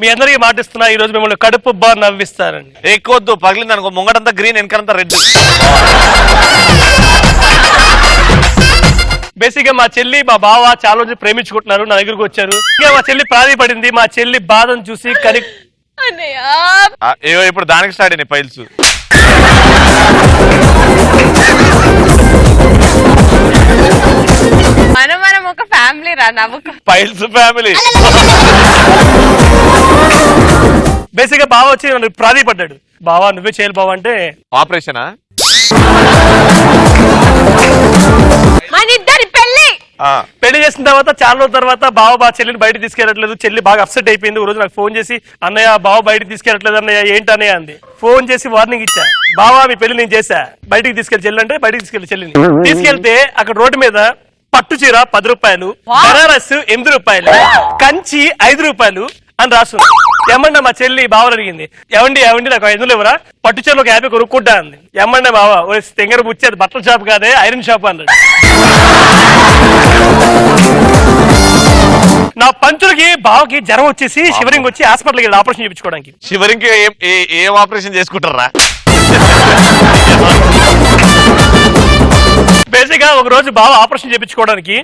మీ అందరికీ మాటిస్తున్నా ఈ రోజు మిమ్మల్ని కడుపు బాగా నవ్విస్తారండి. ఎక్కువద్దు పగిలింది అనుకో, ముంగడంతా గ్రీన్ వెనకంతా రెడ్. బేసిక్ గా మా చెల్లి మా బావ చాలా రోజులు ప్రేమించుకుంటున్నారు, నా దగ్గరకు వచ్చారు. ఇక మా చెల్లి ప్రాధపడింది, మా చెల్లి బాధను చూసి ఇప్పుడు దానికి స్టార్ట్ అయినాయి ఫైల్స్. మనం ఒక ఫ్యామిలీ రా, నవ్వుకు ఫైల్స్ ఫ్యామిలీ. బేసిక్ గా బావ వచ్చి నన్ను ప్రాధపడ్డాడు, బావా నువ్వే చేయాలి బావ అంటే. ఆపరేషనా? మనిద్దరి పెళ్లి చేసిన తర్వాత చాలా రోజుల తర్వాత బావ బా చెల్లిని బయటకు తీసుకెళ్ళట్లేదు. చెల్లి బాగా అప్సెట్ అయిపోయింది. ఒక రోజు నాకు ఫోన్ చేసి అన్నయ్య బావ బయటకు తీసుకెళ్ళట్లేదు అన్నయ్య, ఏంటన్నయ్య అంది. ఫోన్ చేసి వార్నింగ్ ఇచ్చా, బావా మీ పెళ్లి నేను చేశా, బయటికి తీసుకెళ్ళి చెల్లి అంటే బయటకు తీసుకెళ్ళి చెల్లిని తీసుకెళ్తే అక్కడ రోడ్డు మీద పట్టు చీర 10 రూపాయలు, బనారస్ 8 రూపాయలు, కంచి 5 రూపాయలు అని రాస్తుంది. ఏమన్నా మా చెల్లి బావలు అడిగింది, ఏమండి నాకు 500 ఇవ్వరా, పట్టు చీరలు 50 కొనుక్కుంటా అంది. ఏమన్నా బావ తెంగర బుచ్చేది బట్టల షాప్ కాదే ఐరన్ షాప్ అన్నాడు. నా పంచులకి బావకి జ్వరం వచ్చేసి షివరింగ్ వచ్చి హాస్పిటల్కి వెళ్ళి ఆపరేషన్ చేయించుకోవడానికి. షివరింగ్ ఏం ఆపరేషన్ చేసుకుంటారా? బేసిక్ గా ఒక రోజు బావ ఆపరేషన్ చేయించుకోవడానికి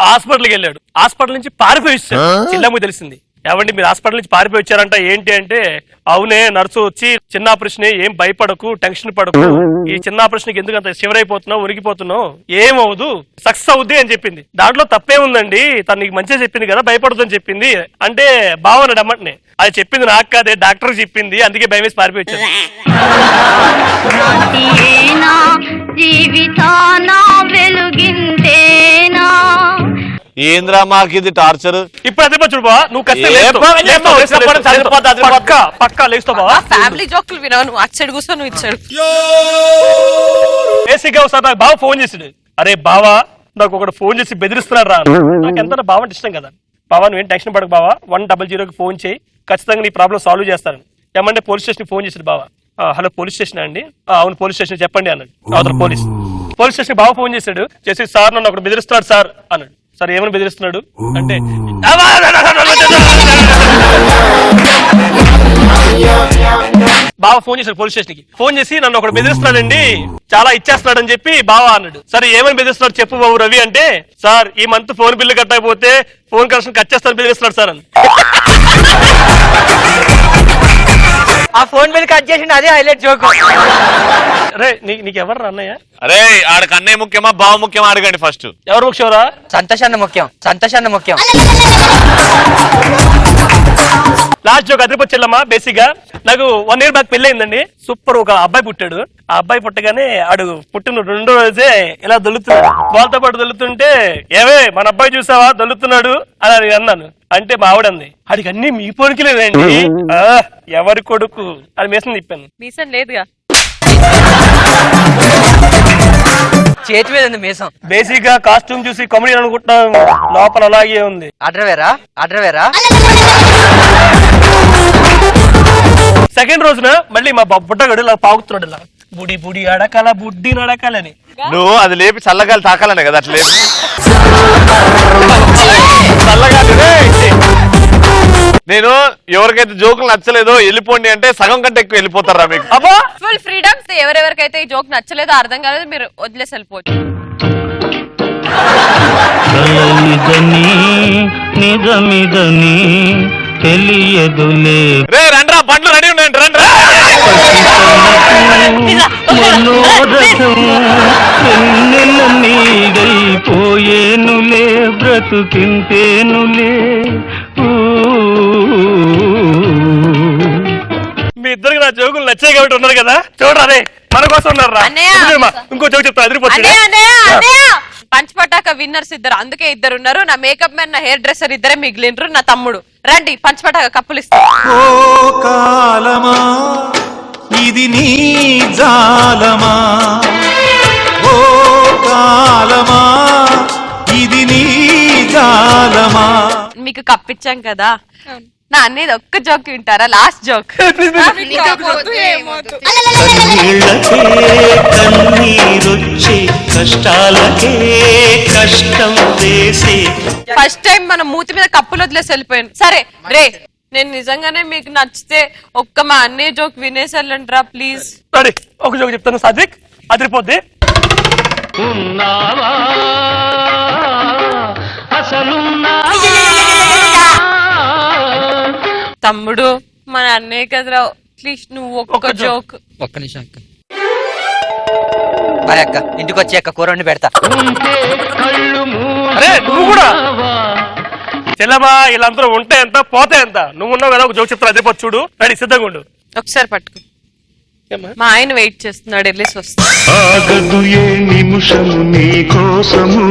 హాస్పిటల్కి వెళ్ళాడు. హాస్పిటల్ నుంచి పారిపోయి వచ్చాడు. చిన్నమ్మ తెలిసింది, ఏమండి మీరు హాస్పిటల్ నుంచి పారిపోయి వచ్చారంట, ఏంటి అంటే అవునే నర్సు వచ్చి చిన్న ఆపరేషన్, ఏం భయపడకు టెన్షన్ పడకు, ఈ చిన్న ఆపరేషన్ ఎందుకు అంత శివర్ అయిపోతున్నావు ఉరికిపోతున్నావు, ఏమవుదు సక్సెస్ అవుద్ది అని చెప్పింది. దాంట్లో తప్పే ఉందండి, తను నీకు మంచిగా చెప్పింది కదా భయపడదు అని చెప్పింది అంటే బావన్నాడు అమ్మటనే. అది చెప్పింది నాకు కాదే డాక్టర్ చెప్పింది, అందుకే భయం వేసి పారిపోయి వచ్చాను. ఏంద్రా మాకు ఇది టార్చర్. ఇప్పుడు అదే చూడు బావ, నువ్వు పక్కా లేస్తావు బావ. ఫ్యామిలీ జోకులు వినవు, నువ్వు అచ్చడు కూర్చో, నువ్వు ఇచ్చాడు. బేసిక్ గా ఒకసారి నాకు బావ ఫోన్ చేసాడు, అరే బావా నాకు ఒకటి ఫోన్ చేసి బెదిరిస్తున్నాడు రా. నాకు ఎంత బావ అంటే ఇష్టం కదా. బావా నువ్వేం టెన్షన్ పడకు బావా, 100కి ఫోన్ చేయి, ఖచ్చితంగా నీ ప్రాబ్లం సాల్వ్ చేస్తాను. ఏమంటే పోలీస్ స్టేషన్ ఫోన్ చేసాడు బావ. హలో పోలీస్ స్టేషన్ అండి, అవును పోలీస్ స్టేషన్ చెప్పండి అన్నాడు. అవతల పోలీస్ స్టేషన్ బావ ఫోన్ చేశాడు, చేసి సార్ నన్ను ఒకటి బెదిరిస్తున్నాడు సార్ అన్నాడు. సార్ ఏమని బెదిరిస్తున్నాడు అంటే బావ ఫోన్ చేశాడు పోలీస్ స్టేషన్ కి. ఫోన్ చేసి నన్ను ఒకటి బెదిరిస్తున్నాడండి, చాలా ఇచ్చేస్తున్నాడు అని చెప్పి బావా అన్నాడు. సరే ఏమని బెదిరిస్తున్నాడు చెప్పు బాబు రవి అంటే, సార్ ఈ మంత్ ఫోన్ బిల్లు కట్టకపోతే ఫోన్ కనెక్షన్ కట్ చేస్తాను బెదిరిస్తున్నాడు సార్ అని. ఆ ఫోన్ బిల్ కట్ చేసిండు, అదే హైలైట్ జోక్. అరే నీకెవరు అన్నయ్య? అరే ఆడికి అన్నయ్య ముఖ్యమా బావ ముఖ్యమా అడగండి ఫస్ట్. ఎవరు ముఖ్యమరా? సంతోషాన్ని ముఖ్యం. లాస్ట్ జోక్ అదిరిపోయి చెల్లమ్మా. బేసిక్ గా నాకు 1 year బ్యాక్ పెళ్లి అయిందండి. సూపర్ ఒక అబ్బాయి పుట్టాడు. ఆ అబ్బాయి పుట్టగానే ఆడు పుట్టిన 2వ రోజే ఇలా దొల్లుతున్నాడు. వాళ్ళతో పాటు దొల్లుతుంటే ఏవే మన అబ్బాయి చూసావా దొల్లుతున్నాడు అని అన్నాను. అంటే మా ఆవిడంది, ఆడికి అన్ని మీ పోలికి లేదండి, ఎవరి కొడుకు అది మీసం తిప్పాను. మీసం లేదుగా, చేతి మీద ఉంది మీసం. బేసిక్ గా కాస్ట్యూమ్ చూసి కామెడీ అనుకుంటున్నాం, లోపల అలాగే ఉంది. అడ్రవేరా సెకండ్ రోజున మళ్ళీ మా బుడ్డగాడు ఇలా పాగుతున్నాడు, ఇలా బుడి అడకాల బుడ్డి నడకాలని. నువ్వు అది లేపి చల్లగాలి తాకాలనే కదా అట్లా చల్లగాలి. నేను ఎవరికైతే జోకులు నచ్చలేదో వెళ్ళిపోండి అంటే సగం కంటే ఎక్కువ వెళ్ళిపోతారా మీకు? Full freedoms. ఎవరెవరికైతే ఈ జోక్ నచ్చలేదో అర్థం కాలేదు మీరు వదిలేసి వెళ్ళిపోవచ్చు. నిజమిదని తెలియదులే రే రండ్రా బండ్లు రెడీ ఉన్నాయండి రండ్రా. నీడైపోయేనులే బ్రతుకింతేనులే. మీ ఇద్దరికి నా జోకులు నచ్చాయి కాబట్టి ఉన్నారు కదా, చూడరా మన కోసం ఉన్నారా. ఇంకో జోక్ చెప్తా అదిరిపోతుంది. పంచపటాక విన్నర్స్ ఇద్దరు, అందుకే ఇద్దరు ఉన్నారు. నా మేకప్ మ్యాన్ నా హెయిర్ డ్రెస్సర్ ఇద్దరే మిగిలినరు. నా తమ్ముడు రండి పంచపటాక కప్పులు ఇస్తా. ఓ కాలమా ఇది నీ జాలమా, ఓ కాలమా ఇది నీ జాలమా. మీకు కప్పిచ్చాం కదా, నా అనేది ఒక్క జోక్ వింటారా? Last joke. ఫస్ట్ టైం మనం మూతి మీద కప్పులు వదిలేసి వెళ్ళిపోయాను. సరే రే నేను నిజంగానే మీకు నచ్చితే ఒక్క మా అన్నయ్య జోక్ వినేసెళ్ళండిరా ప్లీజ్. రెడీ, ఒక జోక్ చెప్తాను సాత్విక్, అదిరిపోద్ది. ఉన్నావా అసలున్నావా తమ్ముడు మన అన్నయ్య కదరా, ప్లీజ్ నువ్వు ఒక్క జోక్. ఒక్క నిమిషం అక్క. బాయ్ అక్క, ఇంటికి వచ్చి అక్క కూర వండి పెడతా. ఉంటే కళ్ళు అరే నువ్వు కూడా మూసావా? చెల్లమా, వీళ్ళందరూ ఉంటే ఎంత పోతే ఎంత. నువ్వు ఉన్నావు కదా, ఒక జోక్ చెప్తాను, అదిరిపోద్ది చూడు. రెడీ, సిద్ధంగా ఉండు. ఒకసారి పట్టుకో. మా ఆయన వెయిట్ చేస్తున్నాడు, వెళ్ళేసి వస్తా. ఆగదు ఏ నిమిషము నీ కోసము